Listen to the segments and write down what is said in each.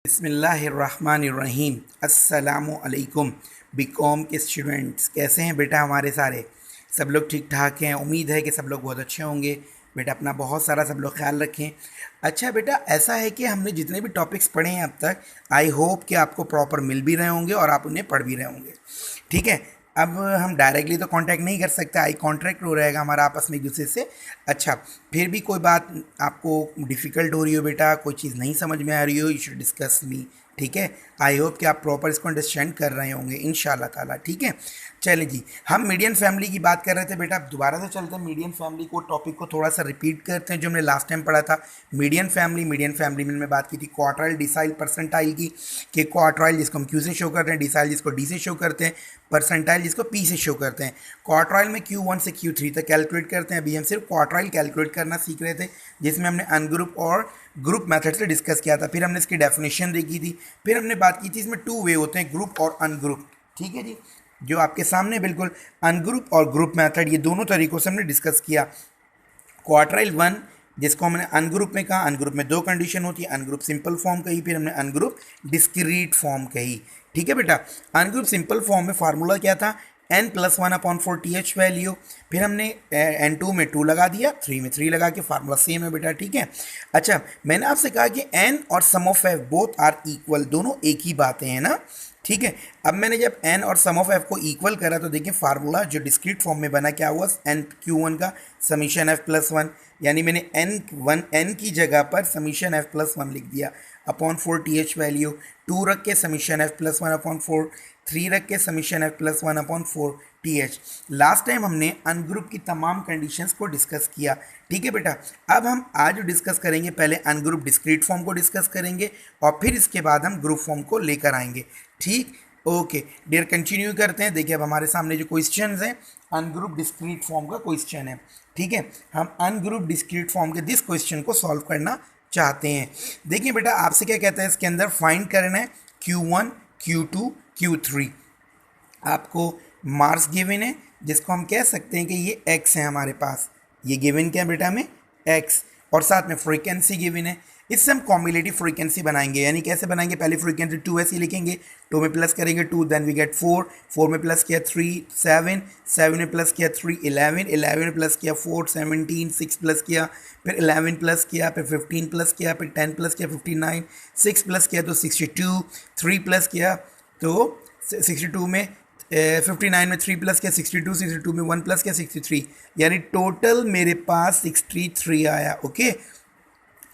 बिस्मिल्लाहिर्रहमानिर्रहीम। अस्सलामु अलैकुम। बीकॉम के स्टूडेंट्स कैसे हैं बेटा? हमारे सारे सब लोग ठीक ठाक हैं। उम्मीद है कि सब लोग बहुत अच्छे होंगे। बेटा अपना बहुत सारा सब लोग ख्याल रखें। अच्छा बेटा, ऐसा है कि हमने जितने भी टॉपिक्स पढ़े हैं अब तक, आई होप कि आपको प्रॉपर मिल भी रहे होंगे और आप उन्हें पढ़ भी रहे होंगे। ठीक है। अब हम डायरेक्टली तो कांटेक्ट नहीं कर सकते, आई कांटेक्ट हो रहेगा हमारा आपस में एक दूसरे से। अच्छा, फिर भी कोई बात आपको डिफ़िकल्ट हो रही हो बेटा, कोई चीज़ नहीं समझ में आ रही हो, यू शुड डिस्कस मी। ठीक है। आई होप कि आप प्रॉपर इसको अंडरस्टैंड कर रहे होंगे इंशाल्लाह ताला। ठीक है। चलिए जी, हम मीडियन फैमिली की बात कर रहे थे बेटा। अब दोबारा से चलते हैं मीडियन फैमिली को, टॉपिक को थोड़ा सा रिपीट करते हैं जो हमने लास्ट टाइम पढ़ा था। मीडियन फैमिली में मैं बात की थी क्वार्टाइल, डिसाइल, परसेंटाइल की। कि क्वार्टाइल जिसको हम क्यू से शो करते हैं, डिसाइल जिसको डी से शो करते हैं, परसेंटाइल जिसको पी से शो करते हैं। क्वार्टाइल में Q1 से Q3 तक कैलकुलेट करते हैं। अभी हम सिर्फ क्वार्टाइल कैलकुलेट करना सीख रहे थे, जिसमें हमने अनग्रुप और ग्रुप मेथड से डिस्कस किया था। फिर हमने इसकी डेफिनेशन देखी थी। फिर हमने बात की थी इसमें टू वे होते हैं, ग्रुप और अनग्रुप। ठीक है जी, जो आपके सामने बिल्कुल अनग्रुप और ग्रुप मेथड, ये दोनों तरीक़ों से हमने डिस्कस किया। क्वार्टाइल वन जिसको हमने अनग्रुप में कहा, अनग्रुप में दो कंडीशन होती है, अनग्रुप सिंपल फॉर्म कही, फिर हमने अनग्रुप डिस्क्रीट फॉर्म कही। ठीक है बेटा। अनग्रुप सिंपल फॉर्म में फार्मूला क्या था? n+1/4 TH value. फिर हमने N2 में 2 लगा दिया, 3 में 3 लगा के, फार्मूला सेम है बेटा। ठीक है। अच्छा, मैंने आपसे कहा कि n और sum of f both are equal, दोनों एक ही बातें हैं ना। ठीक है। अब मैंने जब n और सम ऑफ f को इक्वल करा तो देखिए फार्मूला जो डिस्क्रीट फॉर्म में बना क्या हुआ, Q1 का समीशन f+1, यानी मैंने n की जगह पर समीशन f+1 लिख दिया अपॉन 4 TH वैल्यू। 2 रख के समीशन f+1 अपॉन 4, 3 रख के summation f+1 upon 4 TH। Last time हमने अनग्रुप की तमाम कंडीशंस को डिस्कस किया। ठीक है बेटा। अब हम आज डिस्कस करेंगे, पहले अनग्रुप डिस्क्रीट फॉर्म को डिस्कस करेंगे और फिर इसके बाद हम ग्रुप फॉर्म को लेकर आएंगे। ठीक, ओके डियर, कंटिन्यू करते हैं। देखिए अब हमारे सामने जो क्वेश्चन हैं, अनग्रुप डिस्क्रीट फॉर्म का क्वेश्चन है। ठीक है। हम अनग्रुप डिस्क्रीट फॉर्म के दिस क्वेश्चन को सॉल्व करना चाहते हैं। देखिए बेटा, आपसे क्या कहता है, इसके अंदर फाइंड करना है Q1, Q2, Q3। आपको मार्क्स गिवन है, जिसको हम कह सकते हैं कि ये x है हमारे पास। ये गिवन क्या है बेटा हमें? x। और साथ में फ्रीक्वेंसी गिवन है। इससे हम कॉम्बिनेटिव फ्रीक्वेंसी बनाएंगे। यानी कैसे बनाएंगे? पहले फ्रीक्वेंसी 2 ऐसे लिखेंगे, 2 में प्लस करेंगे 2, देन वी गेट 4, 4 में प्लस किया 3, 7, 7 में प्लस किया 3, 11, 11 में प्लस किया 4, 17, 6 प्लस किया, फिर 11 प्लस किया, फिर 15 प्लस किया, फिर 10 प्लस किया 59, 6 प्लस किया तो 62, 3 प्लस किया तो 62 में 59 में 3 प्लस किया 62, 62 में 1 प्लस किया 63, यानी टोटल मेरे पास 63 आया। ओके,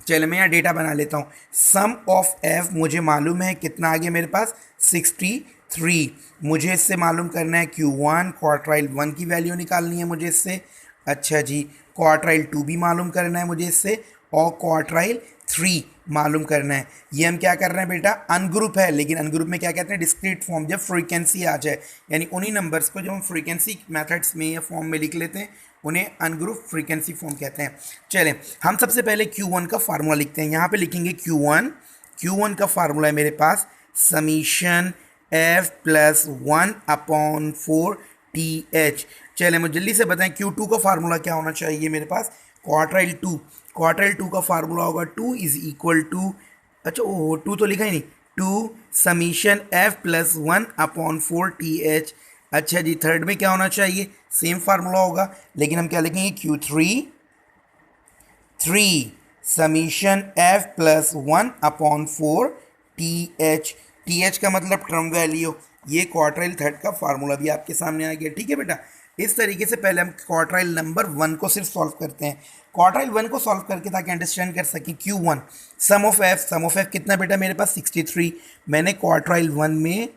चलो मैं यहाँ डेटा बना लेता हूँ। सम ऑफ f मुझे मालूम है कितना आ गया मेरे पास, 63। मुझे इससे मालूम करना है Q1, क्वार्टाइल 1 की वैल्यू निकालनी है मुझे इससे। अच्छा जी, क्वार्टाइल 2 भी मालूम करना है मुझे इससे, और क्वार्टाइल 3 मालूम करना है। ये हम क्या कर रहे हैं बेटा? अनग्रुप है, लेकिन अनग्रुप में क्या कहते हैं? Discrete form. जब फ्रीक्वेंसी आ जाए, यानी उन्हीं नंबर्स को जब हम फ्रीक्वेंसी मेथड्स में या फॉर्म में लिख लेते हैं, उन्हें अनग्रुप फ्रीक्वेंसी फॉर्म कहते हैं। चलें, हम सबसे पहले Q1 का फार्मूला लिखते हैं। यहाँ पे लिखेंगे Q1 का फार्मूला है मेरे पास समीशन f+1 अपॉन 4 TH। चलें, मुझे जल्दी से बताएं Q2 का फार्मूला क्या होना चाहिए मेरे पास? क्वार्टाइल 2 का फार्मूला होगा 2 इज इक्वल टू, अच्छा ओ 2 तो लिखा ही नहीं, 2 समीशन f+1 अपॉन 4 TH। अच्छा जी, थर्ड में क्या होना चाहिए? सेम फार्मूला होगा, लेकिन हम क्या लिखेंगे? Q3 summation f+1 upon 4 TH। TH का मतलब टर्म वैल्यू। ये क्वार्टाइल थर्ड का फार्मूला भी आपके सामने आ गया। ठीक है बेटा। इस तरीके से पहले हम क्वार्टाइल नंबर 1 को सिर्फ सॉल्व करते हैं। क्वार्टाइल 1 को सॉल्व करके ताकि अंडरस्टैंड कर सकें Q1, सम ऑफ f कितना बेटा मेरे पास? 63। मैंने क्वार्टाइल 1 में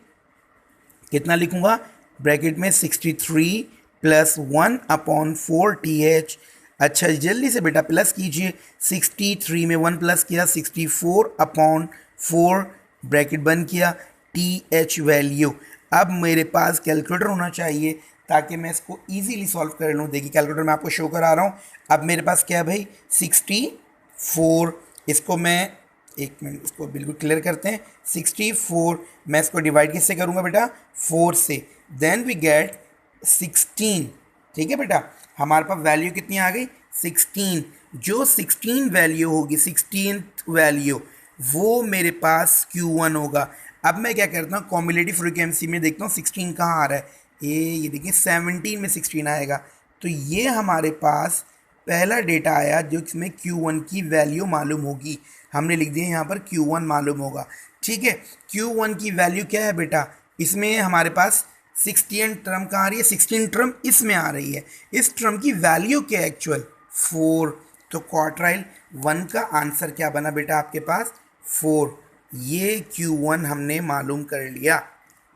कितना लिखूंगा? ब्रैकेट में 63 + 1 अपॉन 4 TH। अच्छा जल्दी से बेटा प्लस कीजिए, 63 में 1 प्लस किया 64 अपॉन 4, ब्रैकेट बंद किया, TH वैल्यू। अब मेरे पास कैलकुलेटर होना चाहिए ताकि मैं इसको इजीली सॉल्व कर लूँ। देखिए कैलकुलेटर मैं आपको शो करा रहा हूँ। अब मेरे पास क्या है भाई? 64। इसको मैं, एक मिनट, इसको बिल्कुल क्लियर करते हैं। 64 मैं इसको डिवाइड किससे करूँगा बेटा? 4 से, देन वी गेट 16। ठीक है बेटा, हमारे पास वैल्यू कितनी आ गई? 16। जो 16 वैल्यू होगी, 16th वैल्यू, वो मेरे पास Q1 होगा। अब मैं क्या करता हूँ, कॉम्युलेटिव फ्रीक्वेंसी में देखता हूँ 16 कहाँ आ रहा है। ये देखिए 17 में 16 आएगा, तो ये हमारे पास पहला डेटा आया जो इसमें Q1 की वैल्यू मालूम होगी। हमने लिख दिया यहाँ पर Q1 मालूम होगा। ठीक है, Q1 की वैल्यू क्या है बेटा, इसमें हमारे पास 16 टर्म कहाँ आ रही है, 16 टर्म इसमें आ रही है। इस टर्म की वैल्यू क्या है एक्चुअल 4। तो क्वार्टाइल 1 का आंसर क्या बना बेटा आपके पास 4। ये Q1 हमने मालूम कर लिया।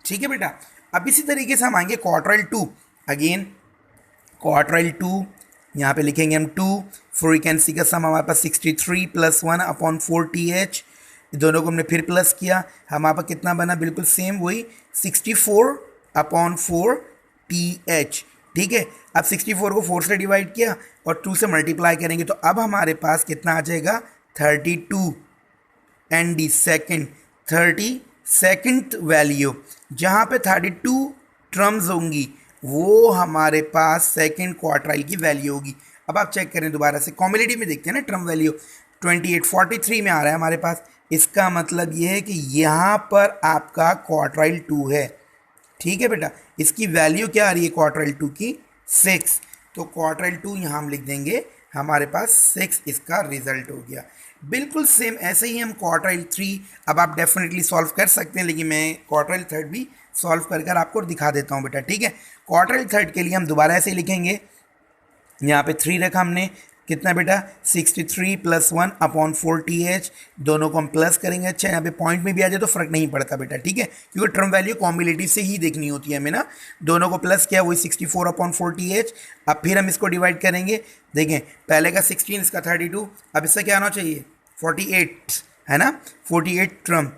ठीक है बेटा, अब इसी तरीके से हम आएंगे क्वार्टाइल 2। अगेन क्वार्टाइल 2, यहाँ पे लिखेंगे हम 2। फ्रीक्वेंसी का सम हमारे पास 63 प्लस 1 अपॉन 4TH, दोनों को हमने फिर प्लस किया, हमारे पास कितना बना, बिल्कुल सेम वही 64 अपॉन 4TH। ठीक है, अब 64 को 4 से डिवाइड किया और 2 से मल्टीप्लाई करेंगे, तो अब हमारे पास कितना आ जाएगा 32। And the second 32nd value, जहाँ पे 32 टर्म्स होंगी वो हमारे पास सेकेंड क्वार्टाइल की वैल्यू होगी। अब आप चेक करें दोबारा से, कॉम्युलेटिव में देखते हैं ना टर्म वैल्यू 28 43 में आ रहा है हमारे पास। इसका मतलब ये है कि यहाँ पर आपका क्वार्टाइल 2 है। ठीक है बेटा, इसकी वैल्यू क्या आ रही है क्वार्टाइल 2 की 6। तो क्वार्टाइल 2 यहाँ हम लिख देंगे, हमारे पास 6 इसका रिजल्ट हो गया। बिल्कुल सेम ऐसे ही हम क्वार्टाइल 3 अब आप डेफिनेटली सॉल्व कर सकते हैं, लेकिन मैं क्वार्टाइल 3 भी सॉल्व कर आपको दिखा देता हूँ बेटा। ठीक है, क्वार्टाइल 3 के लिए हम दोबारा ऐसे ही लिखेंगे, यहाँ पे 3 रखा हमने, कितना बेटा 63 प्लस 1 अपॉन 4TH, दोनों को हम प्लस करेंगे। अच्छा, यहाँ पे पॉइंट में भी आ जाए तो फर्क नहीं पड़ता बेटा। ठीक है, क्योंकि टर्म वैल्यू कॉम्युलेटिव से ही देखनी होती है हमें ना। दोनों को प्लस किया, वही 64 अपॉन 4TH। अब फिर हम इसको डिवाइड करेंगे, देखें पहले का 16, इसका 32, अब इससे क्या आना चाहिए 48, है ना, 48 टर्म।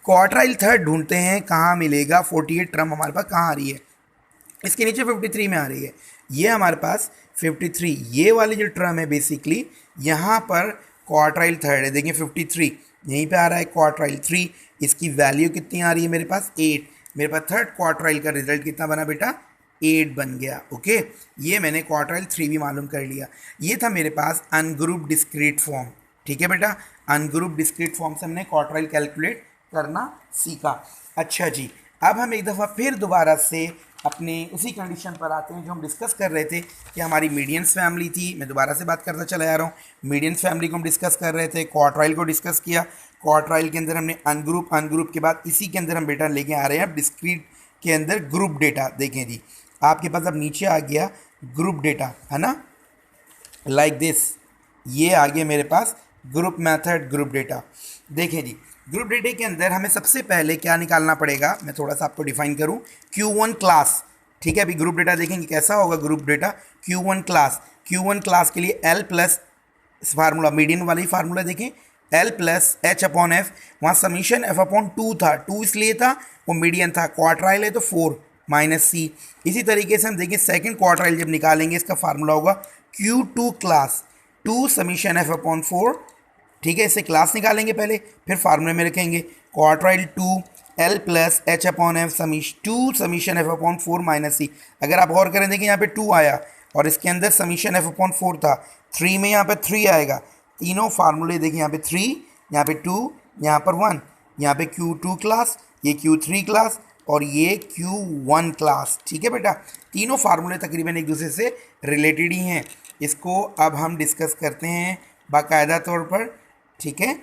क्वार्टाइल 3 ढूंढते हैं कहाँ मिलेगा, 48 टर्म हमारे पास कहाँ आ रही है, इसके नीचे 53 में आ रही है। ये हमारे पास 53, ये वाली जो टर्म है बेसिकली यहाँ पर क्वार्टाइल 3 है। देखिए 53 यहीं पे आ रहा है, क्वार्टाइल 3 इसकी वैल्यू कितनी आ रही है मेरे पास 8। मेरे पास थर्ड क्वार्टाइल का रिजल्ट कितना बना बेटा 8 बन गया। ओके, ये मैंने क्वार्टाइल 3 भी मालूम कर लिया। ये था मेरे पास अनग्रुप डिस्क्रीट फॉर्म। ठीक है बेटा, अनग्रुप डिस्क्रीट फॉर्म से हमने क्वार्टाइल कैलकुलेट करना सीखा। अच्छा जी, अब हम एक दफ़ा फिर दोबारा से अपने उसी कंडीशन पर आते हैं जो हम डिस्कस कर रहे थे कि हमारी मीडियंस फैमिली थी। मैं दोबारा से बात करता चला जा रहा हूँ। मीडियंस फैमिली को हम डिस्कस कर रहे थे, क्वार्टाइल को डिस्कस किया, क्वार्टाइल के अंदर हमने अनग्रुप, अनग्रुप के बाद इसी के अंदर हम बेटा लेके आ रहे हैं अब डिस्क्रीट के अंदर ग्रुप डेटा। देखें जी, आपके पास अब नीचे आ गया ग्रुप डेटा, है ना, लाइक दिस, ये आ गया मेरे पास ग्रुप मेथड ग्रुप डेटा। देखें जी, ग्रुप डेटा के अंदर हमें सबसे पहले क्या निकालना पड़ेगा, मैं थोड़ा सा आपको डिफाइन करूं, Q1 क्लास। ठीक है, अभी ग्रुप डेटा देखेंगे कैसा होगा group data, Q1 class. Q1 class के लिए L प्लस फार्मूला, मीडियन वाला ही फार्मूला देखें, L plus H upon F, वहाँ समीशन F अपॉन 2 था, 2 इसलिए था वो मीडियन था, क्वार्टाइल है तो 4 माइनस सी। इसी तरीके से हम देखें सेकंड क्वार्टाइल जब निकालेंगे इसका फार्मूला होगा Q2 class, 2 summation F upon 4। ठीक है, इससे क्लास निकालेंगे पहले, फिर फार्मूले में रखेंगे quartile 2 L plus H upon F 2 summation F upon 4 minus C. अगर आप गौर करें देखिए यहाँ पे 2 आया और इसके अंदर समीशन F अपॉन 4 था, 3 में यहाँ पे 3 आएगा। तीनों फार्मूले देखिए, यहाँ पे 3, यहाँ पे 2, यहाँ पर 1, यहाँ पे Q2 क्लास, ये Q3 क्लास और ये Q1 क्लास। ठीक है बेटा, तीनों फार्मूले तकरीबन एक दूसरे से रिलेटेड ही हैं। इसको अब हम डिस्कस करते हैं बाकायदा तौर पर। ठीक है,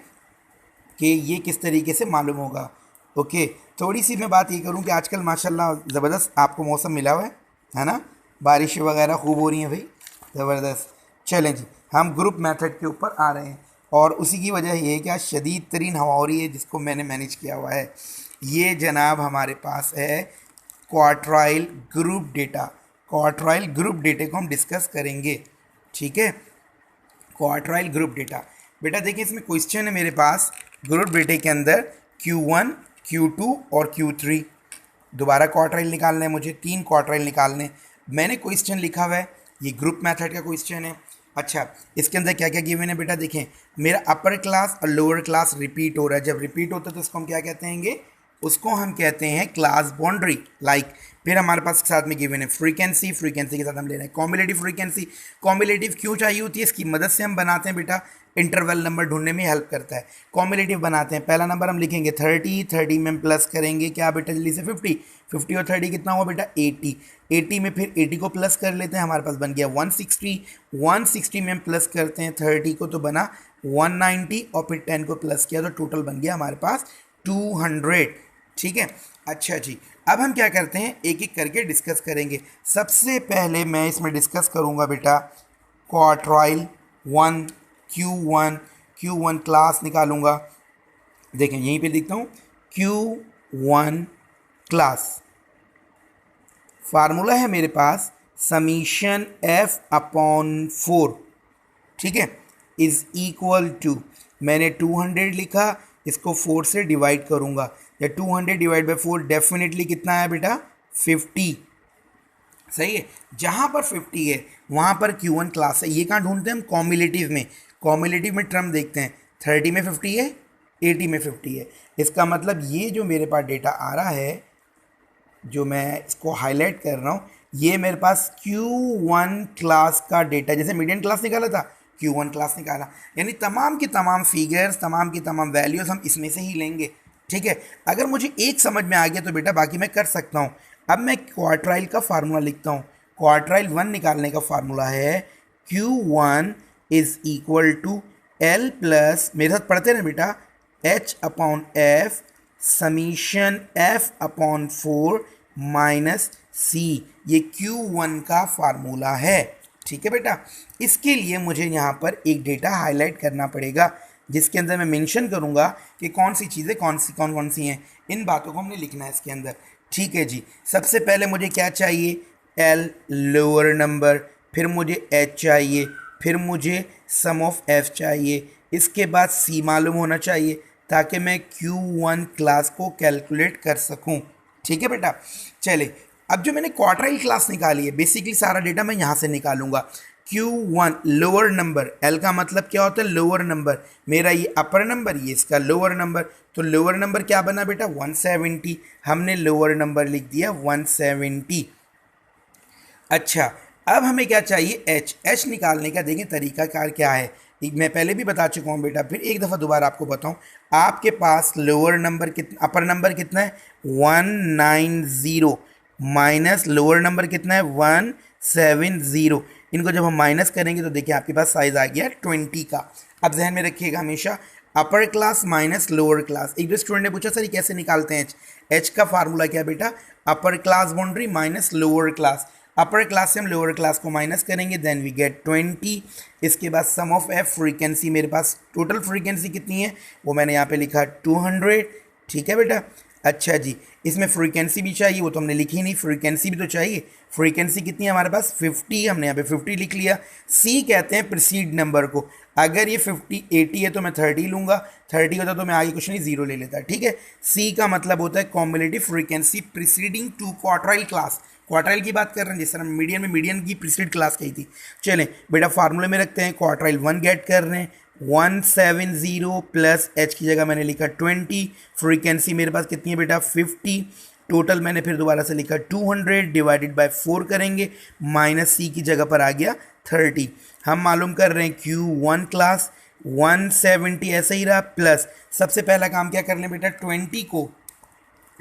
कि ये किस तरीके से मालूम होगा। ओके, थोड़ी सी मैं बात ये करूं कि आजकल माशाल्लाह ज़बरदस्त आपको मौसम मिला हुआ है ना, बारिश वगैरह खूब हो रही है भाई, ज़बरदस्त। चलें जी, हम ग्रुप मेथड के ऊपर आ रहे हैं और उसी की वजह ये है कि आज शदीद तरीन हवा हो रही है जिसको मैंने मैनेज किया हुआ है। ये जनाब हमारे पास है quartile group data. Quartile group data को हम डिस्कस करेंगे। ठीक है, क्वार्टाइल ग्रुप डेटा बेटा देखिए, इसमें क्वेश्चन है मेरे पास ग्रुप डेटा के अंदर Q1, Q2 और Q3। दोबारा क्वार्टाइल निकालना है मुझे, 3 क्वार्टाइल निकालने हैं। मैंने क्वेश्चन लिखा हुआ है, ये ग्रुप मेथड का क्वेश्चन है। अच्छा, इसके अंदर क्या क्या गिवन है बेटा, देखें मेरा अपर क्लास और लोअर क्लास रिपीट हो रहा है। जब रिपीट होता है तो उसको हम क्या कहते हैं, उसको हम कहते हैं क्लास बाउंड्री। लाइक फिर हमारे पास साथ में गिवन है फ्रीक्वेंसी, फ्रीक्वेंसी के साथ हम ले रहे हैं कॉम्युलेटिव फ्रीक्वेंसी। कॉम्युलेटिव क्यों चाहिए होती है, इसकी मदद से हम बनाते हैं बेटा इंटरवल नंबर ढूंढने में हेल्प करता है। कॉम्युलेटिव बनाते हैं, पहला नंबर हम लिखेंगे 30, 30 में हम प्लस करेंगे क्या बेटा जल्दी से 50, 50 और 30 कितना हुआ बेटा 80, 80 में फिर 80 को प्लस कर लेते हैं, हमारे पास बन गया 160, 160 में हम प्लस करते हैं 30 को तो बना 190 और फिर 10 को प्लस किया तो टोटल बन गया हमारे पास 200। ठीक है, अच्छा जी, अब हम क्या करते हैं एक एक करके डिस्कस करेंगे। सबसे पहले मैं इसमें डिस्कस करूंगा बेटा क्वार्टाइल 1 Q1 क्लास निकालूंगा। देखें यहीं पे लिखता हूँ Q1 क्लास, फार्मूला है मेरे पास समीशन F अपॉन 4, ठीक है, इज इक्वल टू, मैंने 200 लिखा, इसको 4 से डिवाइड करूंगा, या 200 डिवाइड बाई 4 डेफिनेटली कितना है बेटा 50, सही है। जहाँ पर 50 है वहाँ पर Q1 क्लास है। ये कहाँ ढूंढते हैं हम कॉम्युलेटिव में, कॉम्युलेटिव में टर्म देखते हैं 30 में 50 है, 80 में 50 है, इसका मतलब ये जो मेरे पास डेटा आ रहा है, जो मैं इसको हाईलाइट कर रहा हूँ, ये मेरे पास Q1 क्लास का डेटा, जैसे मीडियन क्लास निकाला था Q1 क्लास निकाला, यानी तमाम की तमाम फिगर्स, तमाम की तमाम वैल्यूज़ हम इसमें से ही लेंगे। ठीक है, अगर मुझे एक समझ में आ गया तो बेटा बाकी मैं कर सकता हूँ। अब मैं क्वार्टाइल का फार्मूला लिखता हूँ। क्वार्टाइल 1 निकालने का फार्मूला है Q1 is equal to L plus, मेरे साथ पढ़ते ना बेटा, H upon F summation F upon 4 minus C, ये Q1 का फार्मूला है। ठीक है बेटा, इसके लिए मुझे यहाँ पर एक डेटा हाईलाइट करना पड़ेगा जिसके अंदर मैं मेंशन करूँगा कि कौन सी चीज़ें कौन सी हैं, इन बातों को हमने लिखना है इसके अंदर। ठीक है जी, सबसे पहले मुझे क्या चाहिए, L लोअर नंबर, फिर मुझे H चाहिए, फिर मुझे सम ऑफ F चाहिए, इसके बाद C मालूम होना चाहिए ताकि मैं Q1 क्लास को कैलकुलेट कर सकूं। ठीक है बेटा, चले अब जो मैंने क्वार्टाइल क्लास निकाली है, बेसिकली सारा डेटा मैं यहाँ से निकालूंगा। Q1 लोअर नंबर, L का मतलब क्या होता है लोअर नंबर, मेरा ये अपर नंबर, ये इसका लोअर नंबर, तो लोअर नंबर क्या बना बेटा 170, हमने लोअर नंबर लिख दिया 170। अच्छा, अब हमें क्या चाहिए H निकालने का देखें तरीकाकार क्या है, मैं पहले भी बता चुका हूँ बेटा, फिर एक दफ़ा दोबारा आपको बताऊँ। आपके पास लोअर नंबर कितना, अपर नंबर कितना है 190 माइनस लोअर नंबर कितना है 170, इनको जब हम माइनस करेंगे तो देखिए आपके पास साइज आ गया 20 का। अब जहन में रखिएगा हमेशा upper class minus lower class. एक दो स्टूडेंट ने पूछा सर ये कैसे निकालते हैं H का फार्मूला क्या बेटा, upper class boundary minus lower class, upper class से हम लोअर क्लास को माइनस करेंगे, देन वी गेट 20। इसके बाद सम ऑफ F फ्रीक्वेंसी, मेरे पास टोटल फ्रीक्वेंसी कितनी है वो मैंने यहाँ पे लिखा 200। ठीक है बेटा, अच्छा जी, इसमें फ्रीक्वेंसी भी चाहिए, वो तो हमने लिखी नहीं, फ्रीक्वेंसी भी तो चाहिए। फ्रीक्वेंसी कितनी है हमारे पास 50, हमने यहाँ पे 50 लिख लिया। C कहते हैं प्रीसीड नंबर को, अगर ये 80 है तो मैं 30 लूँगा, 30 होता तो मैं आगे कुछ नहीं 0 ले लेता। ठीक है, C का मतलब होता है cumulative frequency preceding to quartile class, quartile की बात कर रहे हैं, जिस तरह मीडियन में मीडियन की प्रीसीड क्लास कही थी। चलें बेटा फार्मूले में रखते हैं, क्वार्टाइल 1 गेट कर रहे हैं, 170 प्लस H की जगह मैंने लिखा 20, फ्रीक्वेंसी मेरे पास कितनी है बेटा 50, टोटल मैंने फिर दोबारा से लिखा 200 डिवाइडेड बाय 4 करेंगे, माइनस C की जगह पर आ गया 30। हम मालूम कर रहे हैं Q1 क्लास 170 ऐसे ही रहा, प्लस सबसे पहला काम क्या कर लें बेटा 20 को,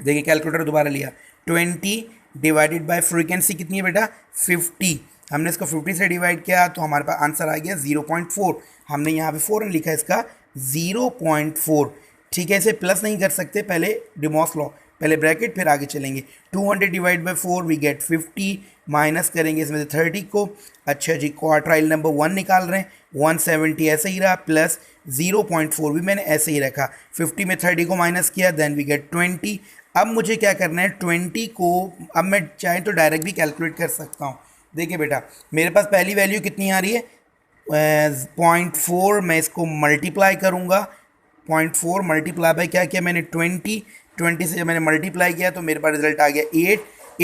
देखिए कैलकुलेटर दोबारा लिया, 20 डिवाइडेड बाय फ्रीक्वेंसी कितनी है बेटा 50, हमने इसको 50 से डिवाइड किया तो हमारे पास आंसर आ गया 0.4, हमने यहाँ पे 4 लिखा है इसका 0.4। ठीक है, इसे प्लस नहीं कर सकते, पहले डिमॉस लॉ, पहले ब्रैकेट फिर आगे चलेंगे। 200 divide by 4 we get 50, minus करेंगे इसमें से 30 को। अच्छा जी, क्वार्टाइल नंबर 1 निकाल रहे हैं, 170 ऐसे ही रहा, प्लस 0.4 भी मैंने ऐसे ही रखा, 50 में 30 को माइनस किया, देन वी गेट 20। अब मुझे क्या करना है 20 को, अब मैं चाहे तो डायरेक्ट भी कैलकुलेट कर सकता हूँ। देखिए बेटा मेरे पास पहली वैल्यू कितनी आ रही है 0.4, मैं इसको मल्टीप्लाई करूँगा, 0.4 मल्टीप्लाई बाई क्या किया मैंने 20 से जब मैंने मल्टीप्लाई किया तो मेरे पास रिजल्ट आ गया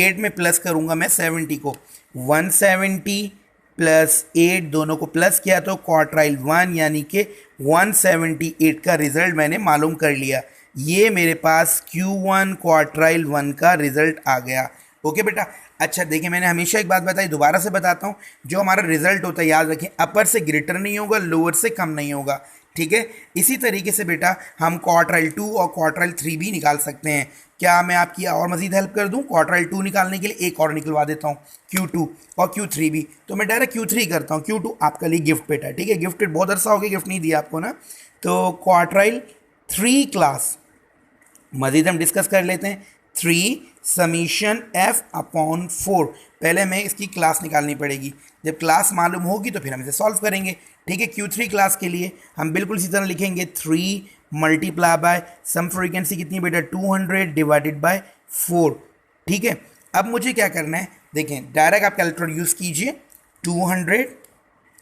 8 में प्लस करूँगा मैं 70 को, 170 प्लस 8 दोनों को प्लस किया तो क्वार्टाइल 1 यानी कि 178 का रिजल्ट मैंने मालूम कर लिया। ये मेरे पास Q1 क्वार्टाइल 1 का रिजल्ट आ गया। ओके बेटा, अच्छा देखिए, मैंने हमेशा एक बात बताई, दोबारा से बताता हूँ, जो हमारा रिजल्ट होता है याद रखें, अपर से ग्रेटर नहीं होगा, लोअर से कम नहीं होगा, ठीक है। इसी तरीके से बेटा हम क्वार्टाइल 2 और क्वार्टाइल 3 भी निकाल सकते हैं। क्या मैं आपकी और मजीद हेल्प कर दूं? क्वार्टाइल 2 निकालने के लिए एक और निकलवा देता हूँ, Q2 और Q3 भी। तो मैं डायरेक्ट Q3 करता हूँ, Q2 आपके लिए गिफ्ट बेटा, ठीक है। गिफ्टेड बहुत अरसा हो गया गिफ्ट नहीं दिया आपको ना। तो क्वार्टाइल 3 क्लास मजीद हम डिस्कस कर लेते हैं। 3 समीशन f अपॉन 4, पहले हमें इसकी क्लास निकालनी पड़ेगी। जब क्लास मालूम होगी तो फिर हम इसे सॉल्व करेंगे, ठीक है। Q3 क्लास के लिए हम बिल्कुल इसी तरह लिखेंगे 3 मल्टीप्लाई बाय सम फ्रीक्वेंसी कितनी बेटा 200 डिवाइडेड बाय 4, ठीक है। अब मुझे क्या करना है, देखें डायरेक्ट आप कैलकुलेटर यूज़ कीजिए। 200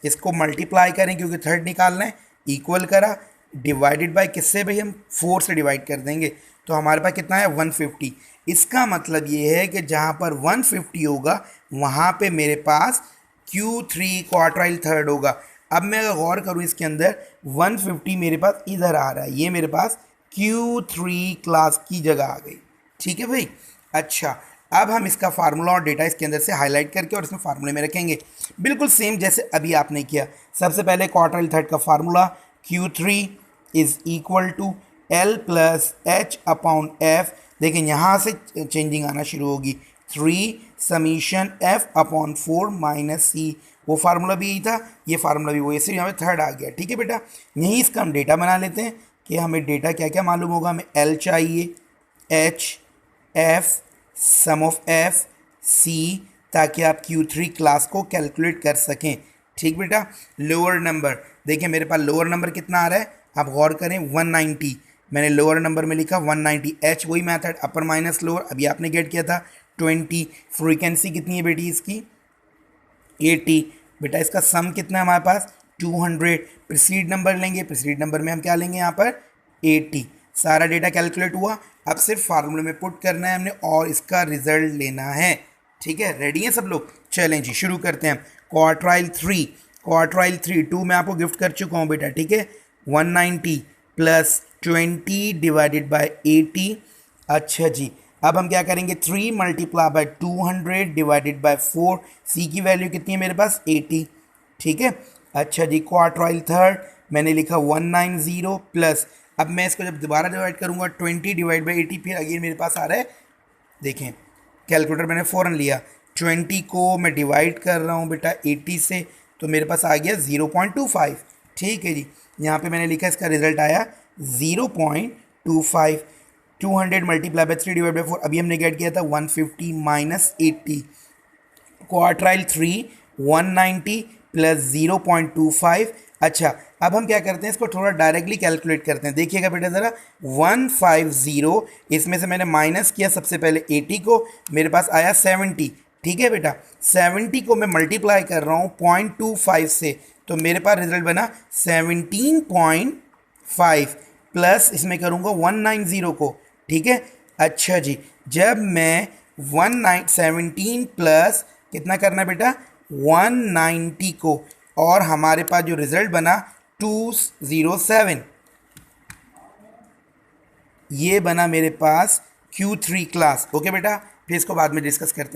इसको मल्टीप्लाई करें क्योंकि थर्ड निकालना है, इक्वल करा, डिवाइडेड बाय किससे भाई, हम 4 से डिवाइड कर देंगे, तो हमारे पास कितना है 150। इसका मतलब ये है कि जहाँ पर 150 होगा वहाँ पे मेरे पास Q3 क्वार्टाइल थर्ड होगा। अब मैं अगर गौर करूँ इसके अंदर 150 मेरे पास इधर आ रहा है, ये मेरे पास Q3 क्लास की जगह आ गई, ठीक है भाई। अच्छा, अब हम इसका फार्मूला और डेटा इसके अंदर से हाईलाइट करके और इसमें फार्मूले में रखेंगे, बिल्कुल सेम जैसे अभी आपने किया। सबसे पहले क्वार्टाइल थर्ड का formula Q3 is equal to L plus H upon F. देखिए यहाँ से चेंजिंग आना शुरू होगी, 3 summation f upon 4 minus C. वो फार्मूला भी यही था, ये फार्मूला भी वही, सिर्फ यहाँ पे थर्ड आ गया, ठीक है बेटा। यहीं इसका हम डेटा बना लेते हैं कि हमें डेटा क्या क्या मालूम होगा। हमें L चाहिए, H, F, sum of F, C, ताकि आप Q3 क्लास को कैलकुलेट कर सकें, ठीक बेटा। लोअर नंबर, देखिए मेरे पास लोअर नंबर कितना आ रहा है, आप गौर करें 190, मैंने लोअर नंबर में लिखा 190। H वही मैथड, अपर माइनस लोअर, अभी आपने गेट किया था 20। फ्रीक्वेंसी कितनी है बेटी इसकी 80। बेटा इसका सम कितना है हमारे पास 200। प्रीसीड नंबर लेंगे, प्रीसीड नंबर में हम क्या लेंगे यहाँ पर 80। सारा डेटा कैलकुलेट हुआ, अब सिर्फ फार्मूले में पुट करना है हमने और इसका रिजल्ट लेना है, ठीक है। रेडी हैं सब लोग? चलें जी शुरू करते हैं। क्वार्टाइल 3, क्वार्टाइल 3 2 मैं आपको गिफ्ट कर चुका हूँ बेटा, ठीक है। 190 प्लस 20 डिवाइडेड बाय 80। अच्छा जी, अब हम क्या करेंगे 3 मल्टीप्लाई बाय 200 डिवाइडेड बाय 4। सी की वैल्यू कितनी है मेरे पास 80, ठीक है। अच्छा जी, क्वार्टाइल थर्ड मैंने लिखा 190 प्लस, अब मैं इसको जब दोबारा डिवाइड करूंगा 20 डिवाइड बाई 80, फिर अगेन मेरे पास आ रहा है, देखें कैलकुलेटर मैंने फ़ौरन लिया, 20 को मैं डिवाइड कर रहा हूँ बेटा 80 से, तो मेरे पास आ गया 0.25, ठीक है जी। यहाँ पे मैंने लिखा इसका रिजल्ट आया 0.25। 200 मल्टीप्लाई बाई 3 डिवाइड बाई 4, अभी हमने गेट किया था 150 माइनस 80। Quartile 3 190 plus 0.25। अच्छा, अब हम क्या करते हैं, इसको थोड़ा डायरेक्टली कैलकुलेट करते हैं। देखिएगा बेटा ज़रा 150, इसमें से मैंने माइनस किया सबसे पहले 80 को, मेरे पास आया 70, ठीक है बेटा। 70 को मैं मल्टीप्लाई कर रहा हूँ 0.25 से, तो मेरे पास रिजल्ट बना 17.5 प्लस इसमें करूँगा 190 को, ठीक है। अच्छा जी, जब मैं 17 प्लस कितना करना है बेटा 190 को, और हमारे पास जो रिजल्ट बना 207, ये बना मेरे पास Q3 क्लास, ओके बेटा। फिर इसको बाद में डिस्कस करते हैं।